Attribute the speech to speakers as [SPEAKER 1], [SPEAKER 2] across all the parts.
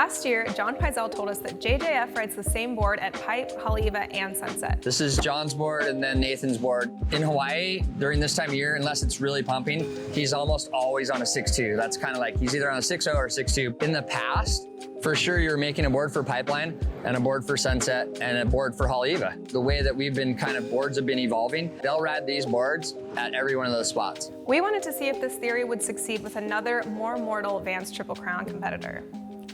[SPEAKER 1] Last year, Jon Pyzel told us that JJF rides the same board at Pipe, Haleiwa, and Sunset.
[SPEAKER 2] This is John's board and then Nathan's board. In Hawaii, during this time of year, unless it's really pumping, he's almost always on a 6.2. That's kind of like he's either on a 6.0 or 6.2. In the past, for sure, you're making a board for Pipeline and a board for Sunset and a board for Haleiwa. The way that we've been boards have been evolving, they'll ride these boards at every one of those spots.
[SPEAKER 1] We wanted to see if this theory would succeed with another more mortal Vans Triple Crown competitor.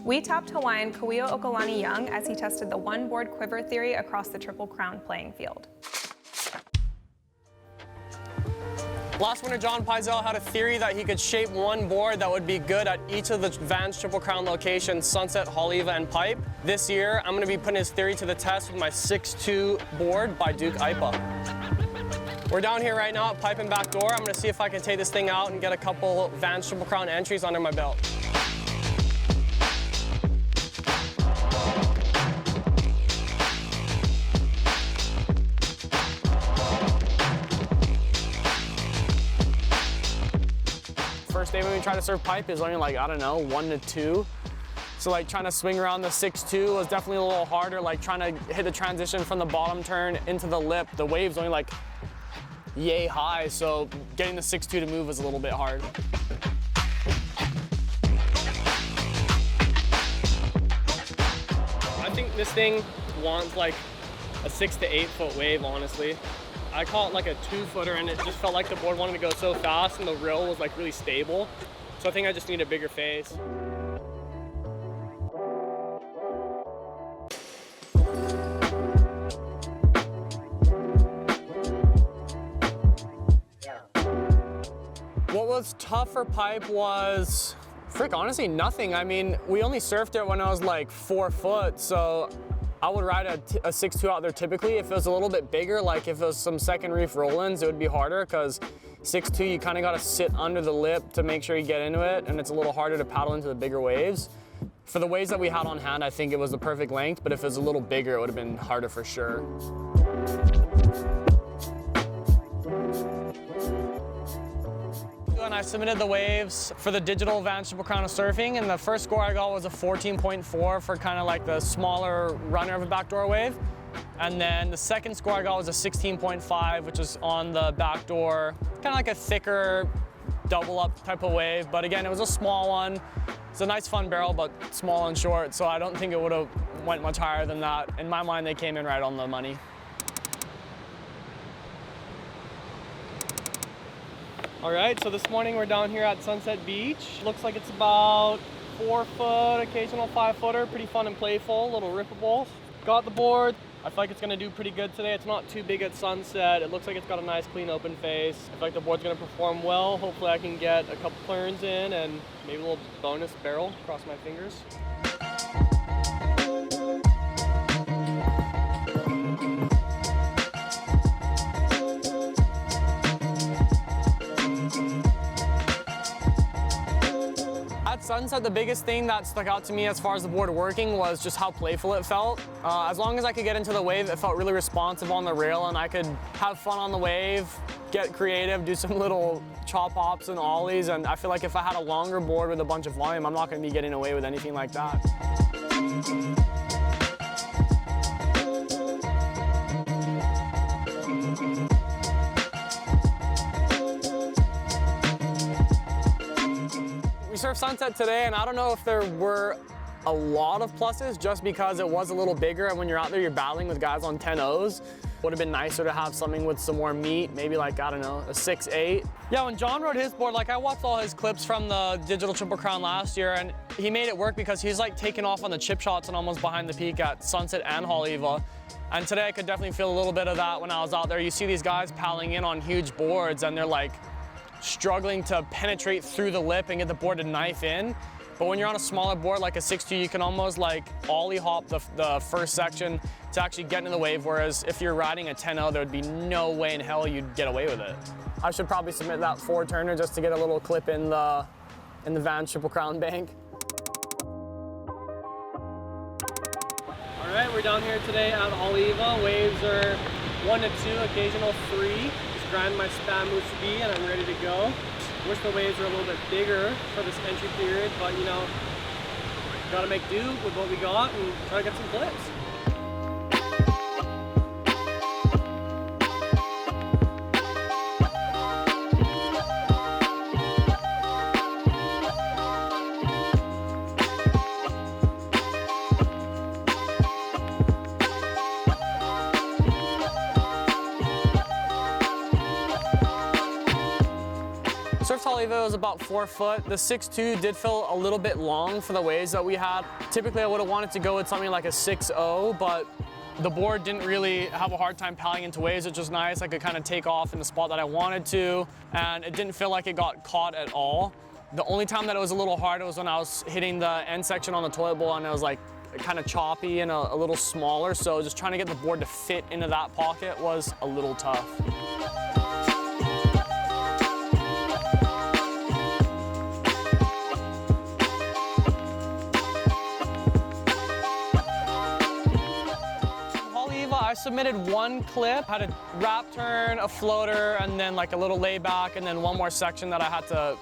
[SPEAKER 1] We tapped Hawaiian Kuio Okalani Young as he tested the one board quiver theory across the Triple Crown playing field.
[SPEAKER 3] Last winter, Jon Pyzel had a theory that he could shape one board that would be good at each of the Vans Triple Crown locations, Sunset, Haleiwa, and Pipe. This year, I'm gonna be putting his theory to the test with my 6.2 board by Duke Aipa. We're down here right now at Pipe and Backdoor. I'm gonna see if I can take this thing out and get a couple Vans Triple Crown entries under my belt. First day when we tried to serve Pipe is only like, I don't know, 1 to 2. So like trying to swing around the 6.2 was definitely a little harder, like trying to hit the transition from the bottom turn into the lip. The wave's only like yay high, so getting the 6.2 to move was a little bit hard. I think this thing wants like a 6 to 8 foot wave, honestly. I call it like a 2-footer, and it just felt like the board wanted to go so fast and the rail was like really stable. So I think I just need a bigger face. What was tough for Pipe was, honestly, nothing. I mean, we only surfed it when I was like 4 foot, so I would ride a 6.2 out there typically. If it was a little bit bigger, like if it was some second reef roll-ins, it would be harder because 6.2, you kind of got to sit under the lip to make sure you get into it, and it's a little harder to paddle into the bigger waves. For the waves that we had on hand, I think it was the perfect length, but if it was a little bigger, it would have been harder for sure. And I submitted the waves for the digital Vans Triple Crown of Surfing, and the first score I got was a 14.4 for kind of like the smaller runner of a backdoor wave. And then the second score I got was a 16.5, which is on the backdoor, kind of like a thicker double up type of wave. But again, it was a small one. It's a nice fun barrel, but small and short, so I don't think it would have went much higher than that. In my mind, they came in right on the money. All right, so this morning we're down here at Sunset Beach. Looks like it's about 4 foot, occasional 5-footer, pretty fun and playful, little rippables. Got the board. I feel like it's gonna do pretty good today. It's not too big at sunset. It looks like it's got a nice clean open face. I feel like the board's gonna perform well. Hopefully I can get a couple turns in and maybe a little bonus barrel, cross my fingers. At Sunset, the biggest thing that stuck out to me as far as the board working was just how playful it felt. As long as I could get into the wave, it felt really responsive on the rail, and I could have fun on the wave, get creative, do some little chop hops and ollies, and I feel like if I had a longer board with a bunch of volume, I'm not going to be getting away with anything like that. We surfed Sunset today, and I don't know if there were a lot of pluses just because it was a little bigger, and when you're out there, you're battling with guys on 10.0s. Would have been nicer to have something with some more meat, maybe like, I don't know, a 6.8. Yeah, when John rode his board, like I watched all his clips from the Digital Triple Crown last year, and he made it work because he's like taking off on the chip shots and almost behind the peak at Sunset and Haleiwa. And today I could definitely feel a little bit of that when I was out there. You see these guys paddling in on huge boards, and they're like struggling to penetrate through the lip and get the board to knife in. But when you're on a smaller board like a 6.2, you can almost like ollie hop the first section to actually get into the wave, whereas if you're riding a 10.0, there would be no way in hell you'd get away with it. I should probably submit that 4-turner just to get a little clip in the Vans Triple Crown bank. All right, we're down here today at Haleiwa. Waves are 1 to 2, occasional 3. Just grind my span musubi and I'm ready to go. Wish the waves were a little bit bigger for this entry period, but you know, Gotta make do with what we got and try to get some clips. Surf Haleiwa was about 4 foot. The 6'2" did feel a little bit long for the waves that we had. Typically, I would have wanted to go with something like a 6'0", but the board didn't really have a hard time paddling into waves, which was nice. I could kind of take off in the spot that I wanted to, and it didn't feel like it got caught at all. The only time that it was a little hard was when I was hitting the end section on the toilet bowl, and it was like kind of choppy and a little smaller, so just trying to get the board to fit into that pocket was a little tough. I submitted 1 clip, had a wrap turn, a floater, and then like a little layback, and then 1 more section that I had to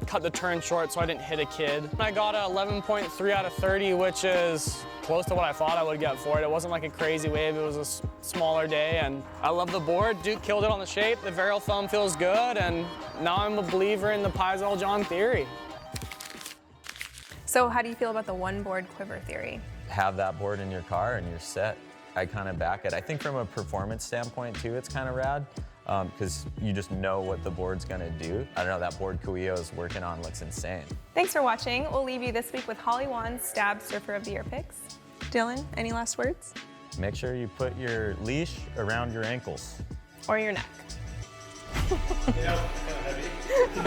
[SPEAKER 3] cut the turn short so I didn't hit a kid. I got a 11.3 out of 30, which is close to what I thought I would get for it. It wasn't like a crazy wave, it was a smaller day, and I love the board. Duke killed it on the shape, the varial foam feels good, and now I'm a believer in the Pyzel Jon theory.
[SPEAKER 1] So how do you feel about the one board quiver theory?
[SPEAKER 4] Have that board in your car and you're set. I kind of back it. I think from a performance standpoint too, it's kind of rad because you just know what the board's gonna do. I don't know, that board Kuio is working on looks insane.
[SPEAKER 1] Thanks for watching. We'll leave you this week with Wawn's Stab Surfer of the Year picks. Dylan, any last words?
[SPEAKER 4] Make sure you put your leash around your ankles.
[SPEAKER 1] Or your neck.
[SPEAKER 5] Yeah, kind of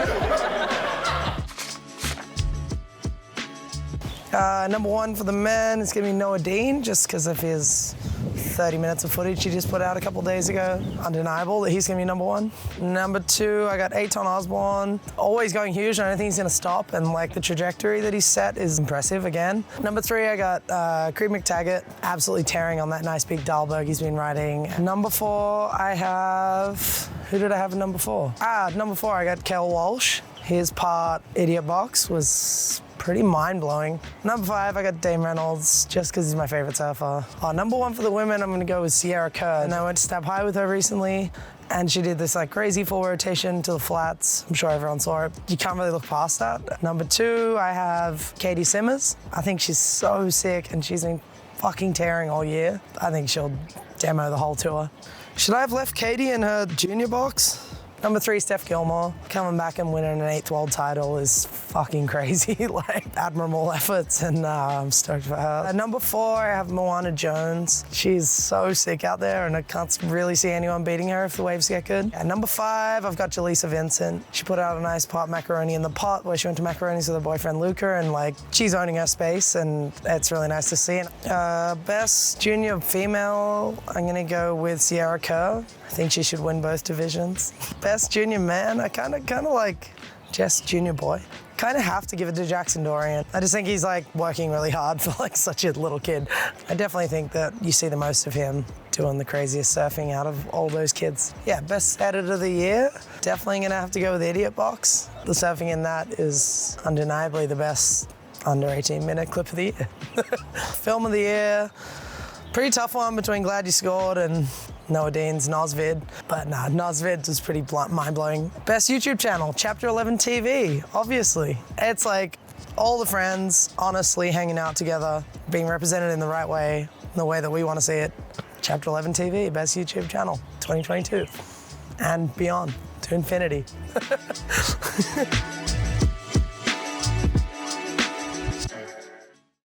[SPEAKER 5] heavy.
[SPEAKER 6] Number 1 for the men is going to be Noah Dean, just because of his 30 minutes of footage he just put out a couple days ago. Undeniable that he's going to be number 1. Number 2, I got Aton Osborne. Always going huge, and I don't think he's going to stop, and like the trajectory that he's set is impressive again. Number 3, I got Creed McTaggart, absolutely tearing on that nice big Dahlberg he's been riding. Number 4, I have... Who did I have in number 4? Number 4, I got Kel Walsh. His part Idiot Box was pretty mind-blowing. Number 5, I got Dame Reynolds, just because he's my favorite surfer. Number 1 for the women, I'm going to go with Sierra Kerr. And I went to Stab High with her recently, and she did this like crazy full rotation to the flats. I'm sure everyone saw it. You can't really look past that. Number 2, I have Katie Simmers. I think she's so sick, and she's been fucking tearing all year. I think she'll demo the whole tour. Should I have left Katie in her junior box? Number 3, Steph Gilmore. Coming back and winning an 8th world title is fucking crazy. Like, admirable efforts, and I'm stoked for her. At number 4, I have Moana Jones. She's so sick out there, and I can't really see anyone beating her if the waves get good. At number 5, I've got Jaleesa Vincent. She put out a nice part, Macaroni in the Pot, where she went to Macaroni's with her boyfriend Luca, and like, she's owning her space, and it's really nice to see. Best junior female, I'm gonna go with Sierra Kerr. I think she should win both divisions. Best junior man, I kind of like Jess junior boy. Kind of have to give it to Jackson Dorian. I just think he's like working really hard for like such a little kid. I definitely think that you see the most of him doing the craziest surfing out of all those kids. Yeah, best edit of the year, definitely gonna have to go with Idiot Box. The surfing in that is undeniably the best under 18-minute clip of the year. Film of the year, pretty tough one between Glad You Scored and Noah Dean's Nosvid, but nah, Nosvid was pretty mind-blowing. Best YouTube channel, Chapter 11 TV, obviously. It's like all the friends honestly hanging out together, being represented in the right way, the way that we want to see it. Chapter 11 TV, best YouTube channel, 2022, and beyond, to infinity.